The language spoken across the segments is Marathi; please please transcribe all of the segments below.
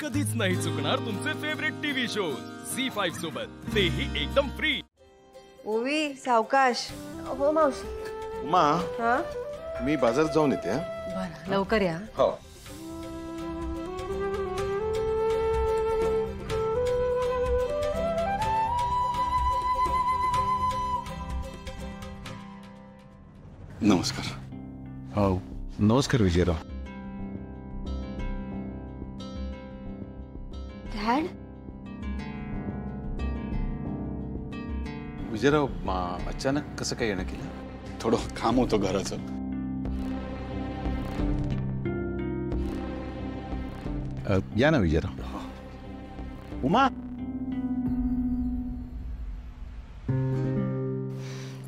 कधीच नाही चुकणार तुमचे फेवरेट टीव्ही शोज झी5 सोबत, तेही एकदम फ्री। ओवी सावकाश। हो मावशी। उमा, हा मी बाजारात जाऊन येते हा। बरं लवकर या। हो। नमस्कार। हो नमस्कार विजयराव। डॅड विजयराव, अचानक कसं काय येणं केलं? थोडं काम होतं घराचं। या ना Vijayrao. Uma,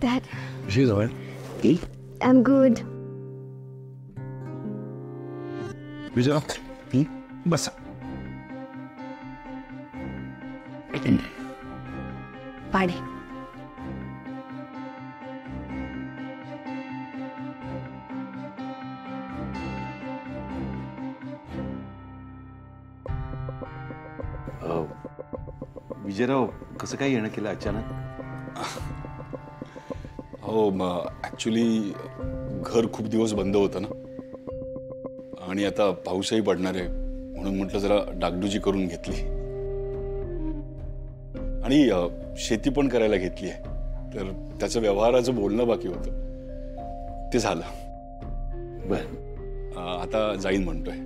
dad Vijayrao I am good. Vijayrao बसा। पाणी। विजयराव कसं काय येणं केलं अचानक? हो ॲक्च्युली घर खूप दिवस बंद होतं ना, आणि आता पाऊसही पडणार आहे म्हणून म्हटलं जरा डागडुजी करून घेतली, आणि शेती पण करायला घेतली आहे, तर त्याचं व्यवहाराचं बोलणं बाकी होतं, ते झालं। बर, आता जाईन म्हणतोय।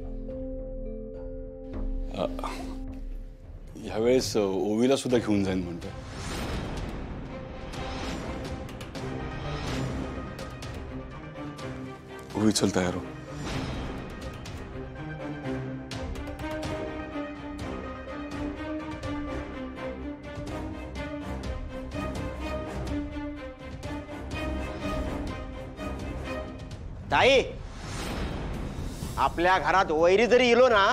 ह्यावेळेस ओवीला सुद्धा घेऊन जाईन म्हणतोय। ओवी चल तयार हो। ताई, आपल्या घरात वैरी जरी इलो ना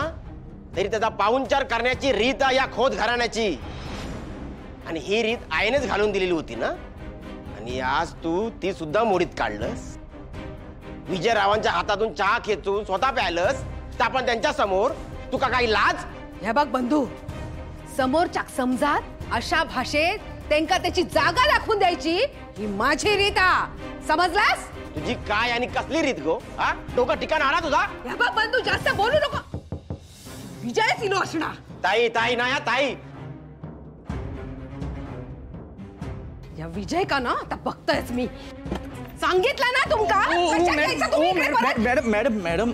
तरी त्याचा पाहुणचार करण्याची रीत या खोत घराण्याची, आणि ही रीत आईनेच घालून दिलेली होती ना, आणि आज तू ती सुद्धा मोडीत काढलंस। विजयरावांच्या हातातून चहा खेचून स्वतः प्यायलंस, तर आपण त्यांच्या समोर तुका काही लाज? हे बघ बंधू, समोरच्या समजात अशा भाषेत त्यांका त्याची जागा दाखवून द्यायची ही माझी रीत आ, समजलास? तुझी काय आणि कसली रीत गो? हा डोकं ठिकाण आला तुझा? हे बघ बंधू, जास्त बोलू नको। विजय सिलो असणार। ताई ताई ना या ताई, या विजय का ना आता बघतोयच मी। सांगितलं ना तुमका कशा घ्यायचं तुम्ही इकडे परत? मॅडम मॅडम मॅडम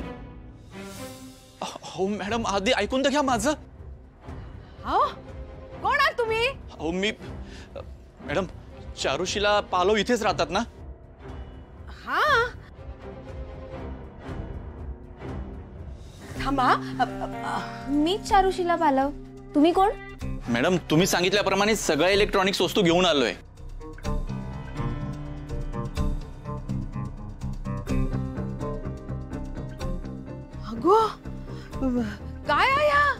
हो मॅडम, आधी ऐकून तर घ्या माझं। हो कोण आहात तुम्ही? हो मी मॅडम, चारुशीला पालव इथेच राहतात ना? हा थांबा, मी चारुशीला पालव। तुम्ही कोण? मॅडम तुम्ही सांगितल्याप्रमाणे सगळ्या इलेक्ट्रॉनिक्स वस्तू घेऊन आलोय। अगो काय आहे हा?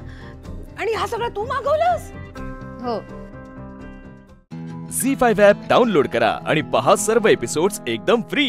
आणि हा सगळं तू मागवलंस? हो। झी5 ॲप डाउनलोड करा आणि पहा सर्व एपिसोड्स एकदम फ्री।